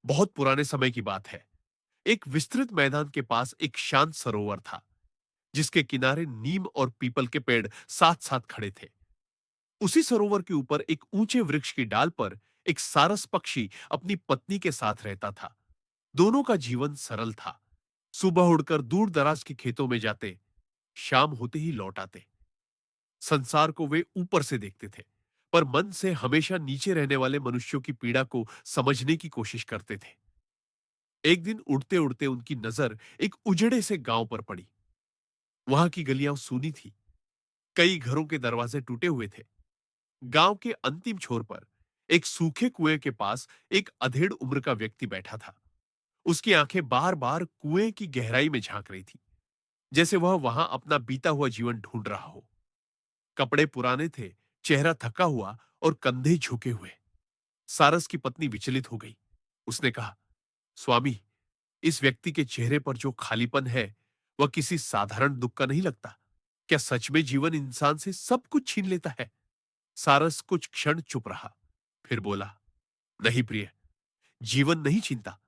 बहुत पुराने समय की बात है। एक विस्तृत मैदान के पास एक शांत सरोवर था, जिसके किनारे नीम और पीपल के पेड़ साथ-साथ खड़े थे। उसी सरोवर के ऊपर एक ऊंचे वृक्ष की डाल पर एक सारस पक्षी अपनी पत्नी के साथ रहता था। दोनों का जीवन सरल था। सुबह उड़कर दूर दराज के खेतों में जाते, शाम होते ही लौट आते। संसार को वे ऊपर से देखते थे, पर मन से हमेशा नीचे रहने वाले मनुष्यों की पीड़ा को समझने की कोशिश करते थे। एक दिन उड़ते उड़ते उनकी नजर एक उजड़े से गांव पर पड़ी। वहां की गलियां सूनी थी, कई घरों के दरवाजे टूटे हुए थे। गांव के अंतिम छोर पर एक सूखे कुएं के पास एक अधेड़ उम्र का व्यक्ति बैठा था। उसकी आंखें बार बार कुएं की गहराई में झांक रही थी, जैसे वह वहां अपना बीता हुआ जीवन ढूंढ रहा हो। कपड़े पुराने थे, चेहरा थका हुआ और कंधे झुके हुए। सारस की पत्नी विचलित हो गई। उसने कहा, स्वामी, इस व्यक्ति के चेहरे पर जो खालीपन है, वह किसी साधारण दुख का नहीं लगता। क्या सच में जीवन इंसान से सब कुछ छीन लेता है? सारस कुछ क्षण चुप रहा, फिर बोला, नहीं प्रिय, जीवन नहीं छीनता।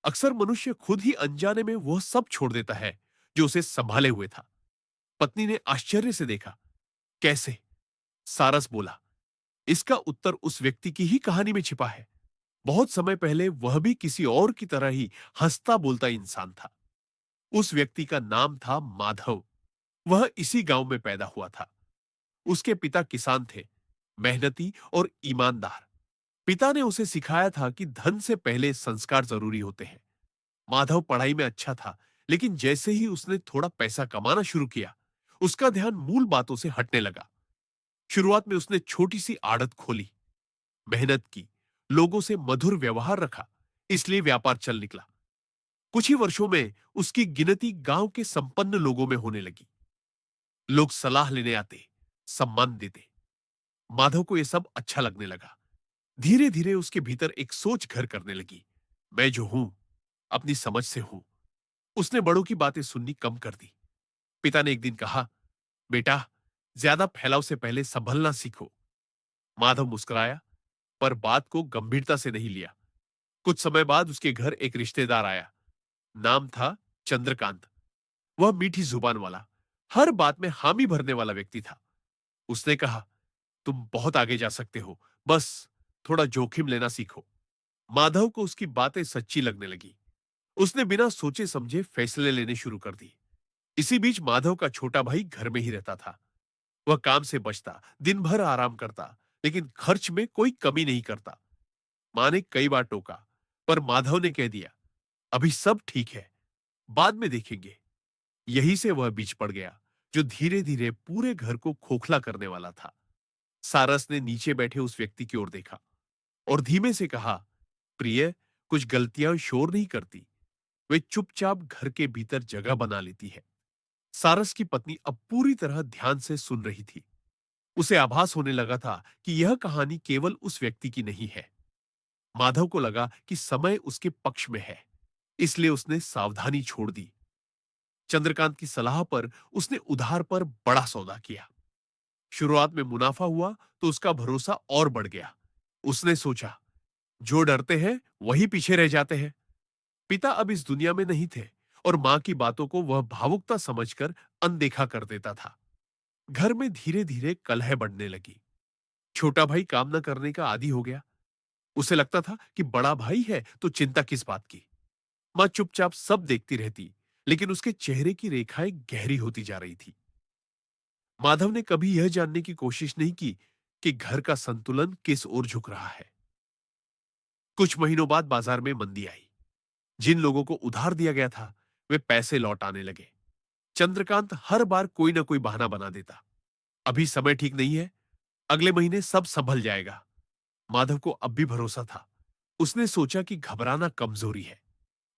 अक्सर मनुष्य खुद ही अनजाने में वह सब छोड़ देता है जो उसे संभाले हुए था। पत्नी ने आश्चर्य से देखा। कैसे? सारस बोला, इसका उत्तर उस व्यक्ति की ही कहानी में छिपा है। बहुत समय पहले वह भी किसी और की तरह ही हंसता बोलता इंसान था। उस व्यक्ति का नाम था माधव। वह इसी गांव में पैदा हुआ था। उसके पिता किसान थे, मेहनती और ईमानदार। पिता ने उसे सिखाया था कि धन से पहले संस्कार जरूरी होते हैं। माधव पढ़ाई में अच्छा था, लेकिन जैसे ही उसने थोड़ा पैसा कमाना शुरू किया, उसका ध्यान मूल बातों से हटने लगा। शुरुआत में उसने छोटी सी आड़त खोली, मेहनत की, लोगों से मधुर व्यवहार रखा, इसलिए व्यापार चल निकला। कुछ ही वर्षों में उसकी गिनती गांव के संपन्न लोगों में होने लगी। लोग सलाह लेने आते, सम्मान देते। माधव को यह सब अच्छा लगने लगा। धीरे धीरे उसके भीतर एक सोच घर करने लगी। मैं जो हूं, अपनी समझ से हूं। उसने बड़ों की बातें सुननी कम कर दी। पिता ने एक दिन कहा, बेटा, ज्यादा फैलाव से पहले संभलना सीखो। माधव मुस्कुराया, पर बात को गंभीरता से नहीं लिया। कुछ समय बाद उसके घर एक रिश्तेदार आया। नाम था चंद्रकांत। वह मीठी जुबान वाला, हर बात में हामी भरने वाला व्यक्ति था। उसने कहा, तुम बहुत आगे जा सकते हो, बस थोड़ा जोखिम लेना सीखो। माधव को उसकी बातें सच्ची लगने लगी। उसने बिना सोचे समझे फैसले लेने शुरू कर दिए। इसी बीच माधव का छोटा भाई घर में ही रहता था। वह काम से बचता, दिन भर आराम करता, लेकिन खर्च में कोई कमी नहीं करता। मां ने कई बार टोका, पर माधव ने कह दिया, अभी सब ठीक है, बाद में देखेंगे। यही से वह बीच पड़ गया, जो धीरे धीरे पूरे घर को खोखला करने वाला था। सारस ने नीचे बैठे उस व्यक्ति की ओर देखा और धीमे से कहा, प्रिय, कुछ गलतियां शोर नहीं करती, वे चुपचाप घर के भीतर जगह बना लेती है। सारस की पत्नी अब पूरी तरह ध्यान से सुन रही थी। उसे आभास होने लगा था कि यह कहानी केवल उस व्यक्ति की नहीं है। माधव को लगा कि समय उसके पक्ष में है, इसलिए उसने सावधानी छोड़ दी। चंद्रकांत की सलाह पर उसने उधार पर बड़ा सौदा किया। शुरुआत में मुनाफा हुआ तो उसका भरोसा और बढ़ गया। उसने सोचा, जो डरते हैं वही पीछे रह जाते हैं। पिता अब इस दुनिया में नहीं थे और मां की बातों को वह भावुकता समझकर अनदेखा कर देता था। घर में धीरे धीरे कलह बढ़ने लगी। छोटा भाई काम न करने का आदी हो गया। उसे लगता था कि बड़ा भाई है तो चिंता किस बात की। मां चुपचाप सब देखती रहती, लेकिन उसके चेहरे की रेखाएं गहरी होती जा रही थी। माधव ने कभी यह जानने की कोशिश नहीं की कि घर का संतुलन किस ओर झुक रहा है। कुछ महीनों बाद बाजार में मंदी आई। जिन लोगों को उधार दिया गया था, वे पैसे लौट आने लगे। चंद्रकांत हर बार कोई ना कोई बहाना बना देता। अभी समय ठीक नहीं है, अगले महीने सब संभल जाएगा। माधव को अब भी भरोसा था। उसने सोचा कि घबराना कमजोरी है,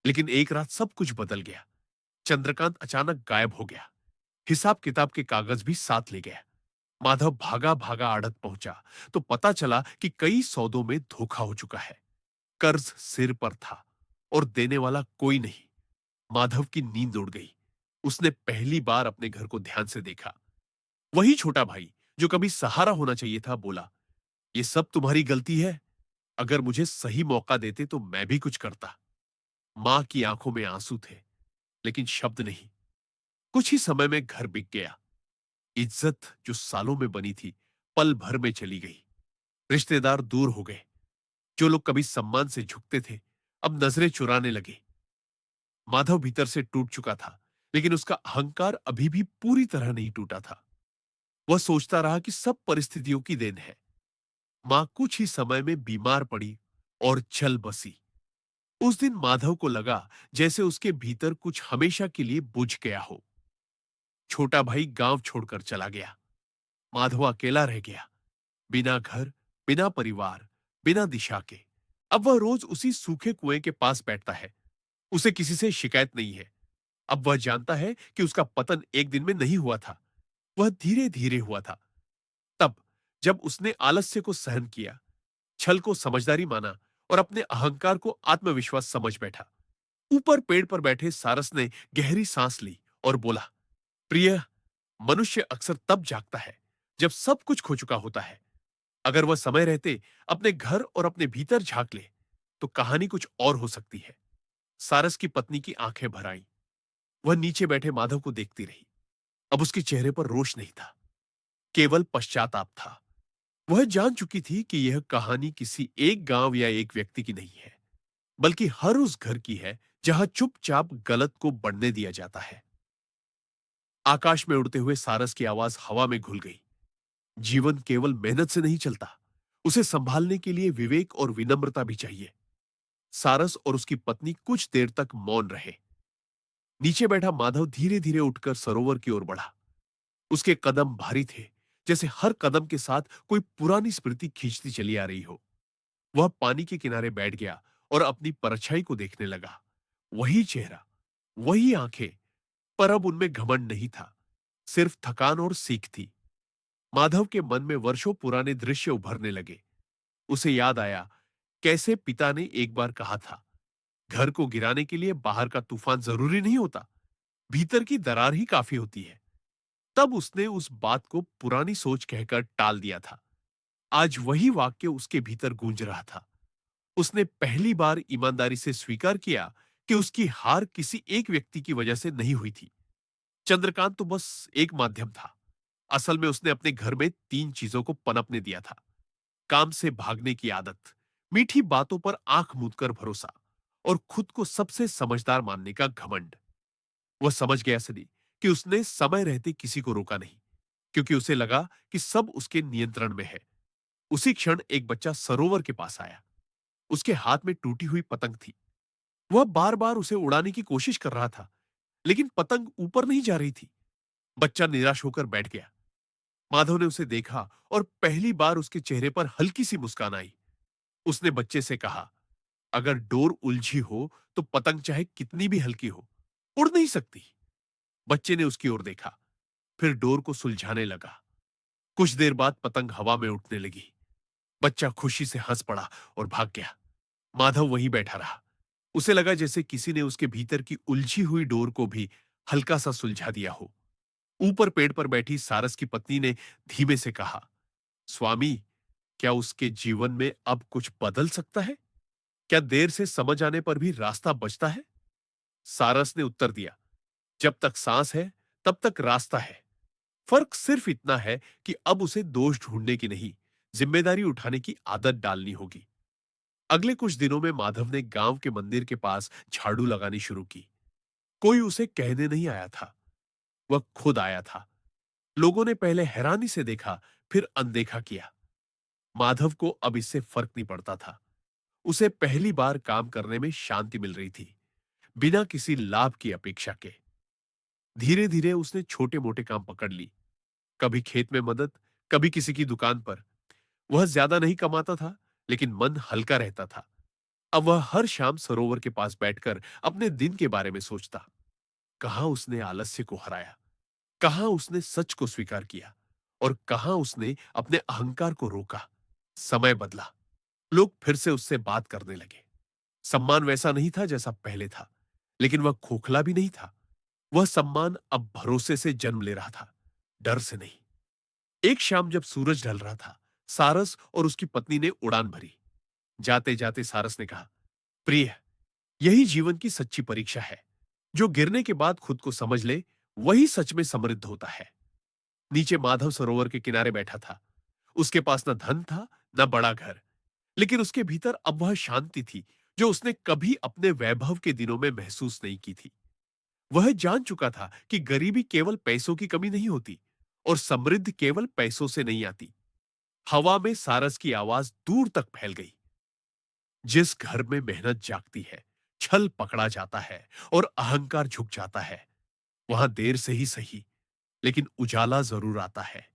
लेकिन एक रात सब कुछ बदल गया। चंद्रकांत अचानक गायब हो गया। हिसाब किताब के कागज भी साथ ले गया। माधव भागा भागा आड़त पहुंचा तो पता चला कि कई सौदों में धोखा हो चुका है। कर्ज सिर पर था और देने वाला कोई नहीं। माधव की नींद उड़ गई। उसने पहली बार अपने घर को ध्यान से देखा। वही छोटा भाई जो कभी सहारा होना चाहिए था, बोला, ये सब तुम्हारी गलती है। अगर मुझे सही मौका देते तो मैं भी कुछ करता। मां की आंखों में आंसू थे, लेकिन शब्द नहीं। कुछ ही समय में घर बिक गया। इज्जत जो सालों में बनी थी, पल भर में चली गई। रिश्तेदार दूर हो गए। जो लोग कभी सम्मान से झुकते थे, अब नजरें चुराने लगे। माधव भीतर से टूट चुका था, लेकिन उसका अहंकार अभी भी पूरी तरह नहीं टूटा था। वह सोचता रहा कि सब परिस्थितियों की देन है। मां कुछ ही समय में बीमार पड़ी और चल बसी। उस दिन माधव को लगा जैसे उसके भीतर कुछ हमेशा के लिए बुझ गया हो। छोटा भाई गांव छोड़कर चला गया। माधव अकेला रह गया, बिना घर, बिना परिवार, बिना दिशा के। अब वह रोज उसी सूखे कुएं के पास बैठता है। उसे किसी से शिकायत नहीं है। अब वह जानता है कि उसका पतन एक दिन में नहीं हुआ था, वह धीरे धीरे हुआ था। तब, जब उसने आलस्य को सहन किया, छल को समझदारी माना और अपने अहंकार को आत्मविश्वास समझ बैठा। ऊपर पेड़ पर बैठे सारस ने गहरी सांस ली और बोला, प्रिय, मनुष्य अक्सर तब जागता है जब सब कुछ खो चुका होता है। अगर वह समय रहते अपने घर और अपने भीतर झांक ले, तो कहानी कुछ और हो सकती है। सारस की पत्नी की आंखें भर आईं। वह नीचे बैठे माधव को देखती रही। अब उसके चेहरे पर रोष नहीं था, केवल पश्चाताप था। वह जान चुकी थी कि यह कहानी किसी एक गांव या एक व्यक्ति की नहीं है, बल्कि हर उस घर की है जहां चुपचाप गलत को बढ़ने दिया जाता है। आकाश में उड़ते हुए सारस की आवाज हवा में घुल गई। जीवन केवल मेहनत से नहीं चलता, उसे संभालने के लिए विवेक और विनम्रता भी चाहिए। सारस और उसकी पत्नी कुछ देर तक मौन रहे। नीचे बैठा माधव धीरे धीरे उठकर सरोवर की ओर बढ़ा। उसके कदम भारी थे, जैसे हर कदम के साथ कोई पुरानी स्मृति खींचती चली आ रही हो। वह पानी के किनारे बैठ गया और अपनी परछाई को देखने लगा। वही चेहरा, वही आंखें, पर अब उनमें घमंड नहीं था, सिर्फ थकान और सीख थी। माधव के मन में वर्षों पुराने दृश्य उभरने लगे। उसे याद आया कैसे पिता ने एक बार कहा था, घर को गिराने के लिए बाहर का तूफान जरूरी नहीं होता, भीतर की दरार ही काफी होती है। तब उसने उस बात को पुरानी सोच कहकर टाल दिया था। आज वही वाक्य उसके भीतर गूंज रहा था। उसने पहली बार ईमानदारी से स्वीकार किया कि उसकी हार किसी एक व्यक्ति की वजह से नहीं हुई थी। चंद्रकांत तो बस एक माध्यम था। असल में उसने अपने घर में तीन चीजों को पनपने दिया था: काम से भागने की आदत, मीठी बातों पर आंख मूंदकर भरोसा और खुद को सबसे समझदार मानने का घमंड। वह समझ गया सदी कि उसने समय रहते किसी को रोका नहीं, क्योंकि उसे लगा कि सब उसके नियंत्रण में है। उसी क्षण एक बच्चा सरोवर के पास आया। उसके हाथ में टूटी हुई पतंग थी। वह बार बार उसे उड़ाने की कोशिश कर रहा था, लेकिन पतंग ऊपर नहीं जा रही थी। बच्चा निराश होकर बैठ गया। माधव ने उसे देखा और पहली बार उसके चेहरे पर हल्की सी मुस्कान आई। उसने बच्चे से कहा, अगर डोर उलझी हो तो पतंग चाहे कितनी भी हल्की हो, उड़ नहीं सकती। बच्चे ने उसकी ओर देखा, फिर डोर को सुलझाने लगा। कुछ देर बाद पतंग हवा में उठने लगी। बच्चा खुशी से हंस पड़ा और भाग गया। माधव वहीं बैठा रहा। उसे लगा जैसे किसी ने उसके भीतर की उलझी हुई डोर को भी हल्का सा सुलझा दिया हो। ऊपर पेड़ पर बैठी सारस की पत्नी ने धीमे से कहा, स्वामी, क्या उसके जीवन में अब कुछ बदल सकता है? क्या देर से समझ आने पर भी रास्ता बचता है? सारस ने उत्तर दिया, जब तक सांस है तब तक रास्ता है। फर्क सिर्फ इतना है कि अब उसे दोष ढूंढने की नहीं, जिम्मेदारी उठाने की आदत डालनी होगी। अगले कुछ दिनों में माधव ने गांव के मंदिर के पास झाड़ू लगानी शुरू की। कोई उसे कहने नहीं आया था, वह खुद आया था। लोगों ने पहले हैरानी से देखा, फिर अनदेखा किया। माधव को अब इससे फर्क नहीं पड़ता था। उसे पहली बार काम करने में शांति मिल रही थी, बिना किसी लाभ की अपेक्षा के। धीरे धीरे उसने छोटे मोटे काम पकड़ ली, कभी खेत में मदद, कभी किसी की दुकान पर। वह ज्यादा नहीं कमाता था, लेकिन मन हल्का रहता था। अब वह हर शाम सरोवर के पास बैठकर अपने दिन के बारे में सोचता। कहां उसने आलस्य को हराया, कहां उसने सच को स्वीकार किया और कहां उसने अपने अहंकार को रोका। समय बदला। लोग फिर से उससे बात करने लगे। सम्मान वैसा नहीं था जैसा पहले था, लेकिन वह खोखला भी नहीं था। वह सम्मान अब भरोसे से जन्म ले रहा था, डर से नहीं। एक शाम जब सूरज ढल रहा था, सारस और उसकी पत्नी ने उड़ान भरी। जाते जाते सारस ने कहा, प्रिय, यही जीवन की सच्ची परीक्षा है। जो गिरने के बाद खुद को समझ ले, वही सच में समृद्ध होता है। नीचे माधव सरोवर के किनारे बैठा था। उसके पास न धन था, न बड़ा घर, लेकिन उसके भीतर अब वह शांति थी जो उसने कभी अपने वैभव के दिनों में महसूस नहीं की थी। वह जान चुका था कि गरीबी केवल पैसों की कमी नहीं होती और समृद्धि केवल पैसों से नहीं आती। हवा में सारस की आवाज दूर तक फैल गई। जिस घर में मेहनत जागती है, छल पकड़ा जाता है और अहंकार झुक जाता है, वहां देर से ही सही, लेकिन उजाला जरूर आता है।